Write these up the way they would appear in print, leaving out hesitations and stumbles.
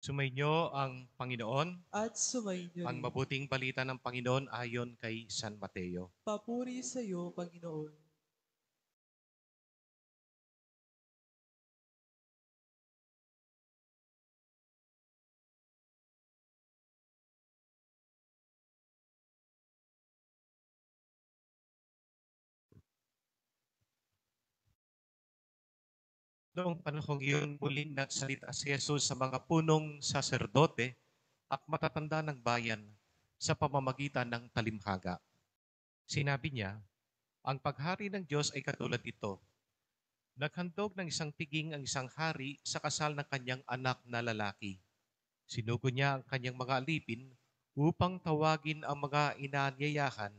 Sumainyo ang Panginoon, at sumainyo ang rin. mabuting balita ng Panginoon ayon kay San Mateo. Papuri sa iyo, Panginoon. Noong panahong iyon, muling nagsalita si Jesus sa mga punong saserdote at matatanda ng bayan sa pamamagitan ng talimhaga. Sinabi niya, ang paghari ng Diyos ay katulad ito. Naghandog ng isang piging ang isang hari sa kasal ng kanyang anak na lalaki. Sinugo niya ang kanyang mga alipin upang tawagin ang mga inaanyayahan,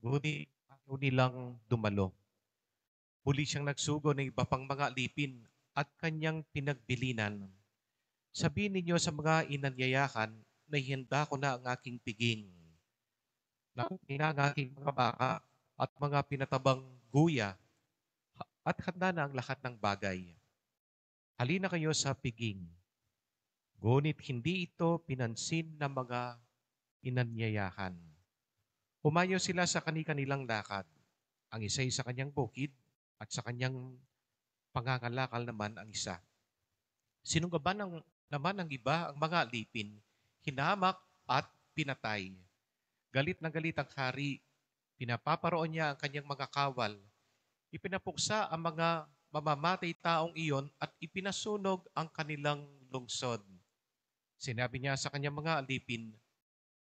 ngunit ayaw nilang dumalo. Muli siyang nagsugo ng iba pang mga alipin at kanyang pinagbilinan. Sabihin ninyo sa mga inanyayahan na ihanda ko na ang aking piging, na ang aking mga baka at mga pinatabang guya, at handa na ang lahat ng bagay. Halina kayo sa piging. Ngunit hindi ito pinansin ng mga inanyayahan. Humayo sila sa kanilang lakad. Ang isa'y sa kanyang bukid at sa kanyang pangangalakal naman ang isa. Sinunggaban naman ang iba ang mga alipin, hinamak at pinatay. Galit na galit ang hari, pinapaparoon niya ang kanyang mga kawal. Ipinapuksa ang mga mamamatay taong iyon at ipinasunog ang kanilang lungsod. Sinabi niya sa kanyang mga alipin,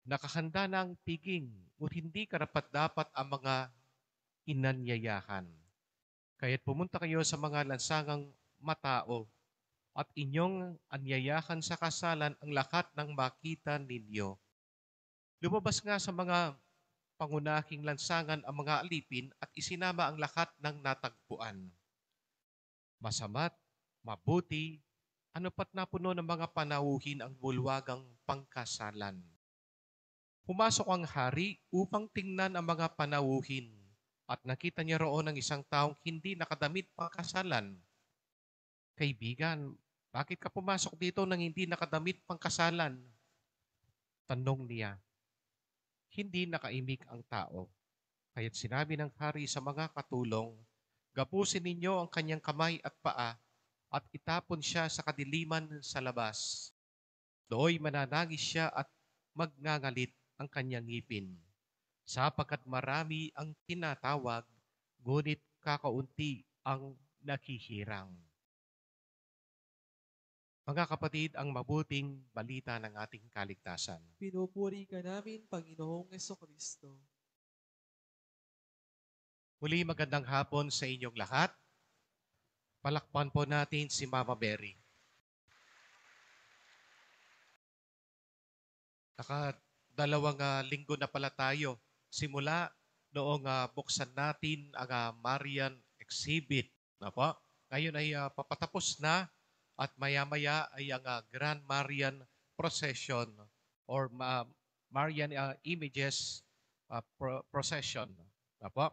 nakahanda na ang piging, ngunit hindi karapat-dapat ang mga inanyayahan. Kaya't pumunta kayo sa mga lansangang matao at inyong anyayahan sa kasalan ang lahat ng makita ninyo. Lumabas nga sa mga pangunahing lansangan ang mga alipin at isinama ang lahat ng natagpuan. Masama't, mabuti, ano pat napuno ng mga panauhin ang bulwagang pangkasalan. Pumasok ang hari upang tingnan ang mga panauhin at nakita niya roon ang isang taong hindi nakadamit pangkasalan. Kaibigan, bakit ka pumasok dito nang hindi nakadamit pangkasalan? Tanong niya. Hindi nakaimik ang tao. Kaya't sinabi ng hari sa mga katulong, gapusin ninyo ang kanyang kamay at paa at itapon siya sa kadiliman sa labas. Dooy mananangis siya at magngangalit ang kanyang ngipin. Sapagkat marami ang tinatawag, ngunit kakaunti ang nakihirang. Mga kapatid, ang mabuting balita ng ating kaligtasan. Pinupuri ka namin, Panginoong Kristo. Muli magandang hapon sa inyong lahat. Palakpan po natin si Mama Mary. Nakadalawang linggo na pala tayo simula noong buksan natin ang Marian exhibit. Na po? Ngayon ay papatapos na at maya-maya ay ang Grand Marian Procession or Marian Images Procession. Na po?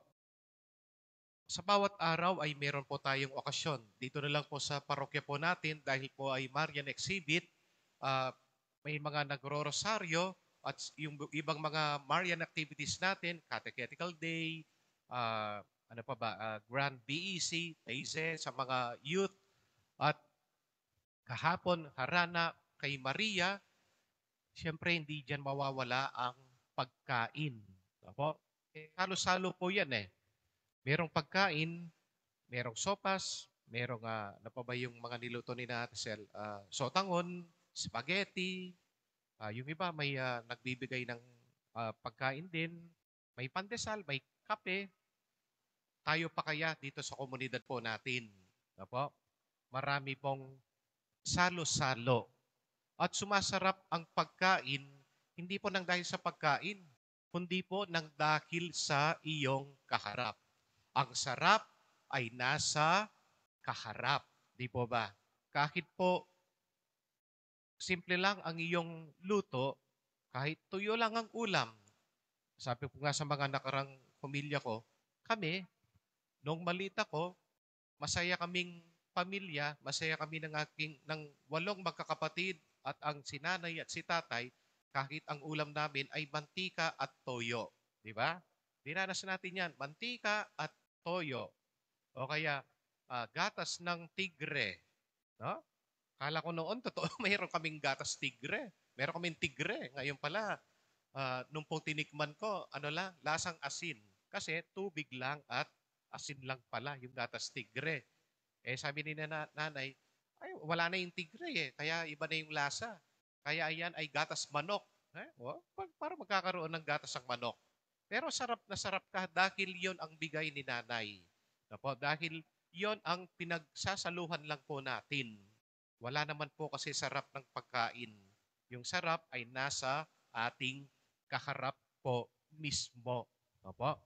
Sa bawat araw ay meron po tayong okasyon. Dito na lang po sa parokya po natin dahil po ay Marian exhibit, ah, may mga nagro-rosaryo at yung ibang mga Marian activities natin, Catechetical Day, ano pa ba, Grand BEC, Taize sa mga youth at kahapon Harana kay Maria, siyempre hindi diyan mawawala ang pagkain. Opo? Halo-salo po yan eh. Merong pagkain, merong sopas, merong ano pa ba yung mga niluto ni Natsel? Sotangon, spaghetti, yung iba may nagbibigay ng pagkain din, may pandesal, may kape. Tayo pa kaya dito sa komunidad po natin. Apo? Marami pong salo-salo. At sumasarap ang pagkain, hindi po nang dahil sa pagkain, kundi po nang dahil sa iyong kaharap. Ang sarap ay nasa kaharap. Di po ba? Kahit po simple lang ang iyong luto, kahit tuyo lang ang ulam. Sabi ko nga sa mga nakarang pamilya ko, kami, nung malita ko, masaya kaming pamilya, masaya kami ng 8 magkakapatid At ang si nanay at si tatay, kahit ang ulam namin ay mantika at toyo. Di ba? Dinanas natin yan, mantika at toyo. O kaya gatas ng tigre. No? Kala ko noon, totoo, mayroon kaming gatas tigre. Meron kaming tigre. Ngayon pala, nung po tinikman ko, ano lang, lasang asin. Kasi tubig lang at asin lang pala yung gatas tigre. Eh sabi ni nanay, ay wala na yung tigre eh, kaya iba na yung lasa. Kaya ayan ay gatas manok. Para magkakaroon ng gatas ang manok. Pero sarap na sarap ka dahil yon ang bigay ni nanay. Dahil yon ang pinagsasaluhan lang po natin. Wala naman po kasi sarap ng pagkain. Yung sarap ay nasa ating kaharap po mismo. Opo.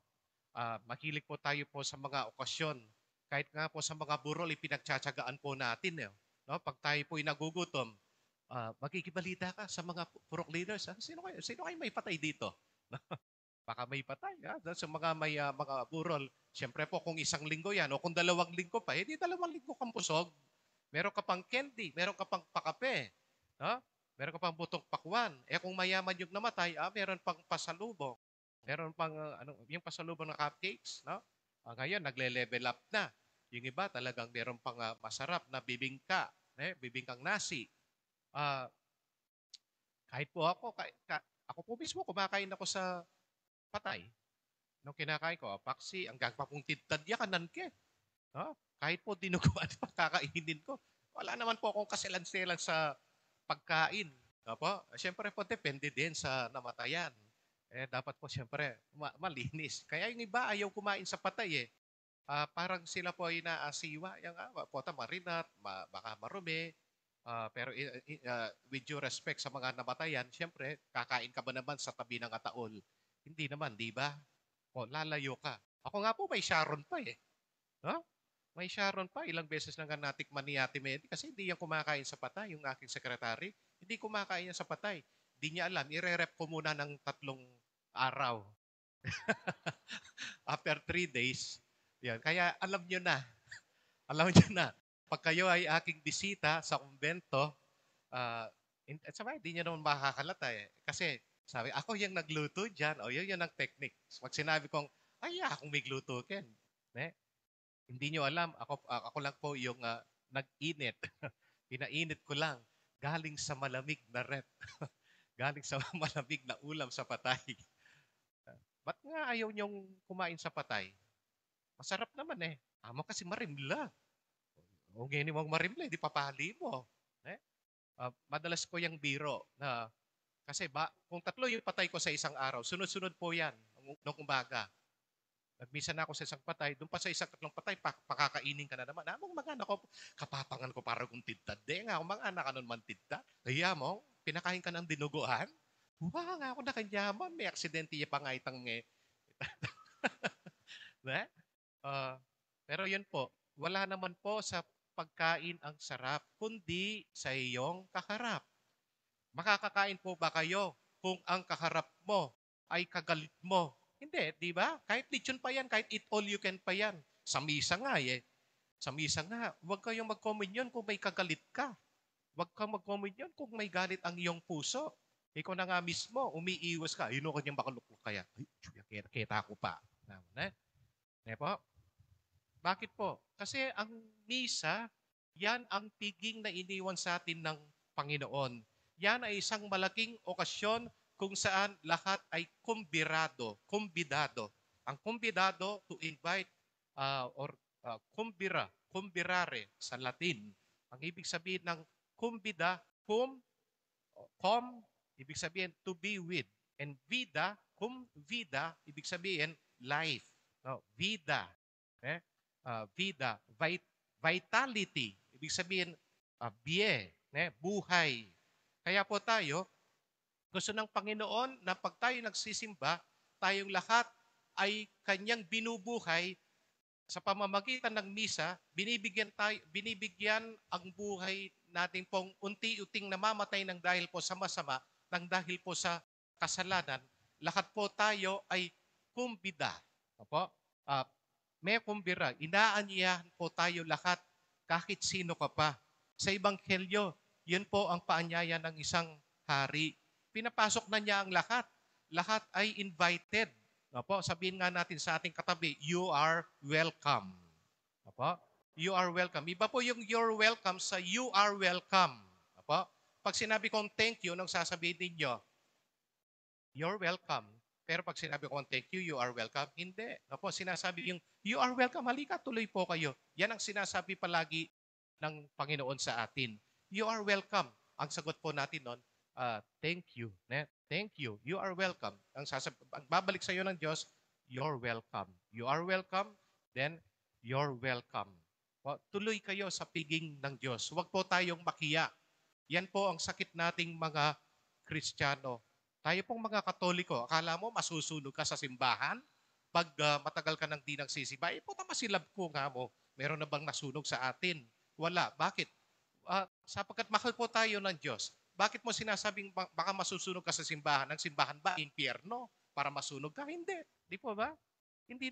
Mahilig po tayo po sa mga okasyon. Kahit nga po sa mga burol, ipinagtsatsagaan po natin. No? Pag tayo po nagugutom, magkikibalita ka sa mga purok leaders. Sino kayo may patay dito? Baka may patay. Sa mga may mga burol, siyempre po kung isang linggo yan o kung 2 linggo pa, di 2 linggo kang busog. Meron ka pang candy, meron ka pang pakape. No? Meron ka pang butong pakwan. Kung mayaman yung namatay, meron pang pasalubong. Meron pang yung pasalubong ng cupcakes, no? Ngayon nagle-level up na. Yung iba talagang meron pang masarap na bibingka, bibingkang nasi. Kahit po ako po mismo kumakain ako sa patay. Nung kinakain ko, paksi, hanggang papuntid tadya kanan ke. No? Kahit po dinuguan pa kakainin ko. Wala naman po akong kasilan-silan sa pagkain. Opo? Siyempre po, depende din sa namatayan. Dapat po siyempre malinis. Kaya yung iba ayaw kumain sa patay eh. Parang sila po ay naasiwa. Yung pota marinat, baka marumi. Pero with due respect sa mga namatayan, siyempre, kakain ka ba naman sa tabi ng ataol? Hindi naman, di ba? O, lalayo ka. Ako nga po may Sharon pa eh. No? May Sharon pa. Ilang beses na nga natikman ni Ate Medi kasi hindi yan kumakain sa patay, yung aking sekretary. Hindi kumakain yan sa patay. Hindi niya alam. Ire-rep ko muna ng 3 araw. After 3 days. Yan. Kaya alam nyo na. Alam nyo na. Pag kayo ay aking bisita sa kumbento, at sabay, hindi nyo naman makakalata eh. Kasi sabi, ako yung nagluto dyan. O yun ang technique. Pag sinabi kong, ay, akong may gluto, Ken. Hindi nyo alam, ako lang po yung nag-init. Pinainit ko lang. Galing sa malamig na rep. Galing sa malamig na ulam sa patay. Ba't nga ayaw nyong kumain sa patay? Masarap naman eh. Amo kasi marimla. O ngayon mong marimla, di papahali mo. Madalas ko yung biro na kasi kung 3 yung patay ko sa isang araw, sunod-sunod po yan nung umaga. Nagmisa na ako sa isang patay, doon pa sa isang 3 patay, pakakainin ka na naman. Among mga anak ko, kapapangan ko para kung tidtad. Nga, kung mga anak ka nun man tidtad. Kaya mo, pinakain ka ng dinuguan. Nga ako na kanyaman, may aksidente pa nga itang pero yun po, wala naman po sa pagkain ang sarap, kundi sa iyong kaharap. Makakakain po ba kayo kung ang kaharap mo ay kagalit mo? Hindi, di ba? Kahit lechon pa yan, kahit eat all you can pa yan. Sa misa nga eh. Sa misa nga, huwag kayong mag-communion kung may kagalit ka. Huwag kang mag-communion kung may galit ang iyong puso. Ikaw na nga mismo, umiiwas ka. Yun o kanyang bakaluklok kaya. Ay, kita ko pa. Po? Bakit po? Kasi ang misa, yan ang piging na iniwan sa atin ng Panginoon. Yan ay isang malaking okasyon kung saan lahat ay kumbidado. Ang kumbidado to invite kumbirare sa Latin. Ang ibig sabihin ng kumbida, ibig sabihin to be with. And vida, ibig sabihin life. No, vida. Vida, vitality. Ibig sabihin, buhay. Kaya po tayo, gusto ng Panginoon na pag tayo nagsisimba, tayong lahat ay kanyang binubuhay sa pamamagitan ng misa, binibigyan ang buhay natin pong unti-unting namamatay ng dahil po sa masama, ng dahil po sa kasalanan. Lahat po tayo ay kumbida. May kumbira. Inaanyayahan po tayo lahat kahit sino ka pa. Sa Ebanghelyo, Yun po ang paanyaya ng isang hari. Pinapasok na niya ang lahat. Lahat ay invited. Opo, sabihin nga natin sa ating katabi, you are welcome. Opo, you are welcome. Iba po yung you're welcome sa you are welcome. Opo, pag sinabi kong thank you, nung sasabihin ninyo, you're welcome. Pero pag sinabi ko thank you, you are welcome. Hindi. Opo, sinasabi yung you are welcome. Halika, tuloy po kayo. Yan ang sinasabi palagi ng Panginoon sa atin. You are welcome. Ang sagot po natin nun, thank you. Thank you. You are welcome. Ang babalik sa iyo ng Diyos, you're welcome. You are welcome, then you're welcome. O, tuloy kayo sa piging ng Diyos. Huwag po tayong makiya. Yan po ang sakit nating mga Kristiyano. Tayo pong mga Katoliko, akala mo masusunog ka sa simbahan? Pag matagal ka nang di nagsisimba, puta masilab ko nga mo. Meron na bang nasunog sa atin? Wala. Bakit? Sapagkat mahal po tayo ng Diyos. Bakit mo sinasabing baka masusunog ka sa simbahan? Ang simbahan ba impyerno para masunog ka? Hindi. Di po ba? Hindi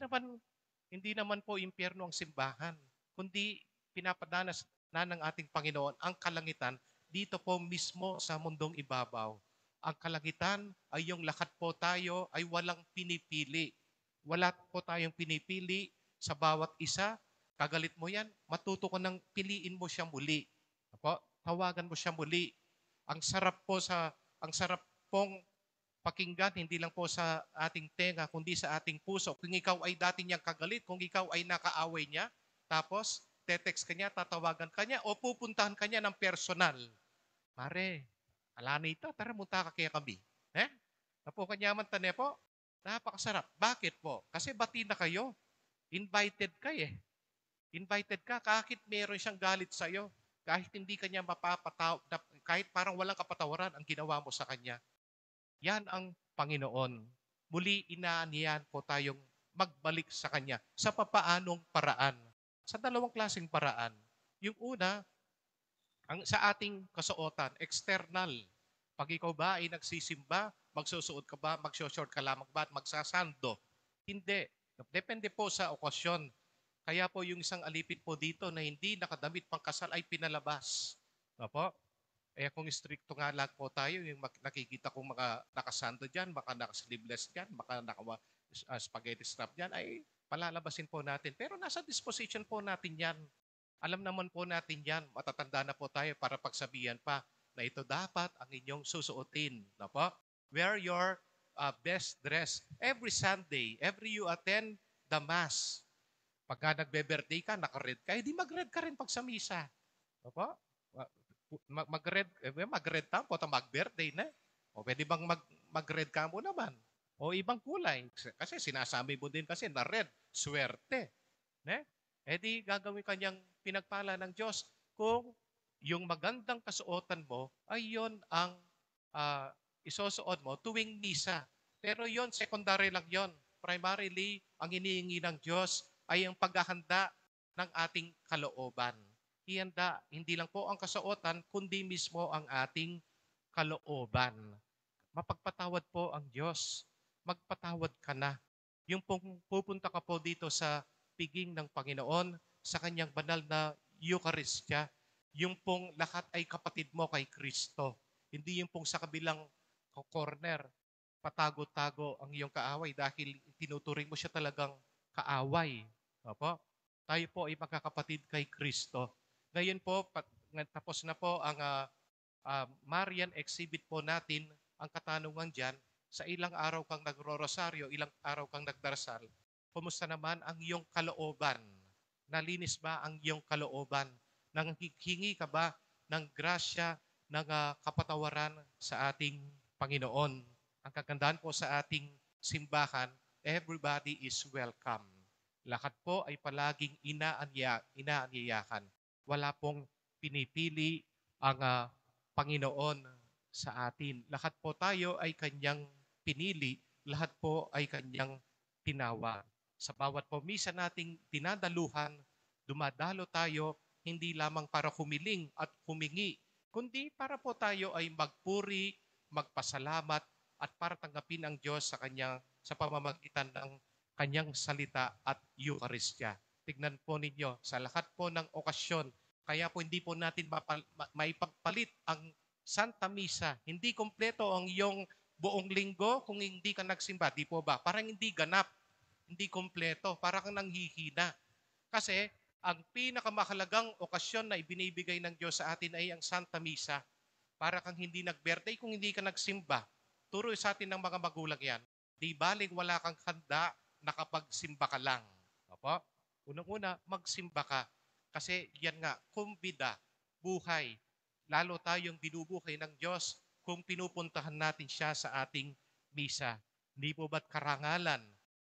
naman po impyerno ang simbahan, kundi pinapadanas na ng ating Panginoon ang kalangitan dito po mismo sa mundong ibabaw. Ang kalangitan ay yung lahat po tayo ay walang pinipili. Wala po tayong pinipili sa bawat isa. Kagalit mo yan, matuto ko nang piliin mo siya muli. Apo, tawagan mo siya muli. Ang sarap pong pakinggan, hindi lang po sa ating tenga, kundi sa ating puso. Kung ikaw ay dati niyang kagalit, kung ikaw ay nakaaway niya, tapos tetext ka niya, tatawagan ka niya, o pupuntahan ka niya ng personal. Pare, alanita, tara munta ka kaya kami. Napo kanyaman tane po, napakasarap. Bakit po? Kasi bati na kayo. Invited ka eh. Invited ka kahit meron siyang galit sa'yo. Kahit hindi kanya mapapataw, kahit parang walang kapatawaran ang ginawa mo sa kanya. Yan ang Panginoon. Muli inaaniyan po tayong magbalik sa Kanya. Sa papaanong paraan? Sa dalawang klaseng paraan. Yung una, sa ating kasuotan, external. Pag ikaw ba ay nagsisimba, magsusuot ka ba, magsushort ka lamang ba, at magsasando? Hindi. Depende po sa okasyon. Kaya po yung isang alipin po dito na hindi nakadamit pang kasal ay pinalabas. Opo? Kung stricto nga lang po tayo, yung nakikita kong mga nakasando dyan, baka nakasleeveless dyan, baka spaghetti strap dyan, ay palalabasin po natin. Pero nasa disposition po natin yan. Alam naman po natin yan. Matatanda na po tayo para pagsabihan pa na ito dapat ang inyong susuotin. No po? Wear your best dress. Every Sunday, every you attend the Mass. Pagka nagbe-birthday ka, naka-red ka, di mag-red ka rin pag sa misa. No po? Mag-red ka po, mag-birthday na. O pwede bang mag-red ka mo naman? O ibang kulay. Kasi sinasabi mo din kasi na red, swerte. Ne? Di gagawin kanyang pinagpala ng Diyos kung yung magandang kasuotan mo ay yon ang isusuot mo tuwing misa. Pero yon secondary lang yon. Primarily, ang hinihingi ng Diyos ay ang paghahanda ng ating kalooban. Ihanda, hindi lang po ang kasuotan, kundi mismo ang ating kalooban. Mapagpatawad po ang Diyos. Magpatawad ka na. Yung pupunta ka po dito sa piging ng Panginoon, sa kanyang banal na Eucharistia, yung pong lahat ay kapatid mo kay Kristo. Hindi yung pong sa kabilang corner, patago-tago ang iyong kaaway dahil tinuturing mo siya talagang kaaway. Opo? Tayo po ay magkakapatid kay Kristo. Ngayon po, tapos na po ang Marian exhibit po natin, ang katanungan dyan, sa ilang araw kang nagro-rosaryo, ilang araw kang nagdarasal, kumusta naman ang iyong kalooban? Nalinis ba ang iyong kalooban? Nanghingi ka ba ng grasya, ng kapatawaran sa ating Panginoon? Ang kagandahan po sa ating simbahan, everybody is welcome. Lahat po ay palaging inaanyayahan. Wala pong pinipili ang Panginoon sa atin. Lahat po tayo ay kanyang pinili, lahat po ay kanyang tinawa. Sa bawat pamisa nating dinadaluhan, dumadalo tayo hindi lamang para humiling at humingi, kundi para po tayo ay magpuri, magpasalamat, at para tanggapin ang Diyos sa pamamagitan ng kanyang salita at Eucharistia. Tignan po ninyo, sa lahat po ng okasyon, Kaya po hindi po natin maipagpalit ang Santa Misa. Hindi kompleto ang iyong buong linggo kung hindi ka nagsimba. Di po ba? Parang hindi ganap, hindi kompleto. Parang kang nanghihina. Kasi ang pinakamahalagang okasyon na ibinibigay ng Diyos sa atin ay ang Santa Misa. Para kang hindi nag-birthday kung hindi ka nagsimba. Turo sa atin ng mga magulang yan. Di baling wala kang handa, nakapagsimba ka lang. Opo? Unang-una, magsimba ka. Kasi yan nga, kumbida, buhay. Lalo tayong binubuhay ng Diyos kung pinupuntahan natin siya sa ating misa. Hindi po ba't karangalan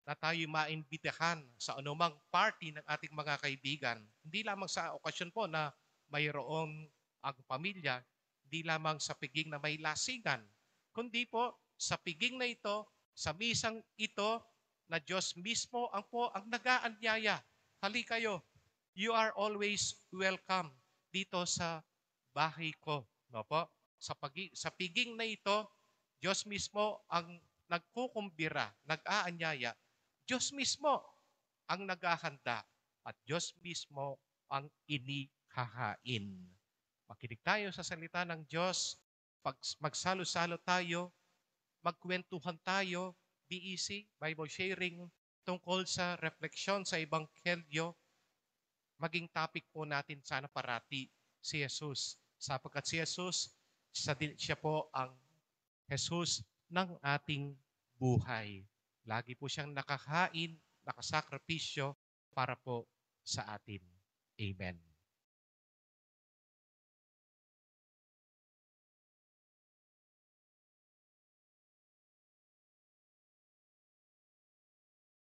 na tayo maimbitahan sa anumang party ng ating mga kaibigan? Hindi lamang sa okasyon po na mayroong ang pamilya, hindi lamang sa piging na may lasingan, kundi po sa piging na ito, sa misang ito, na Diyos mismo ang nag-aanyaya. Hali kayo, you are always welcome dito sa bahay ko. No po? Sa piging na ito, Diyos mismo ang nagkukumbira, nag-aanyaya. Diyos mismo ang naghahanda at Diyos mismo ang inihahain. Makinig tayo sa salita ng Diyos, magsalo-salo tayo, magkwentuhan tayo, BEC, Bible sharing, tungkol sa refleksyon sa Ebanghelyo. Maging topic po natin sana parati si Jesus. Sapagkat si Jesus, siya po ang Jesus ng ating buhay. Lagi po siyang nakahain, nakasakripisyo para po sa atin. Amen.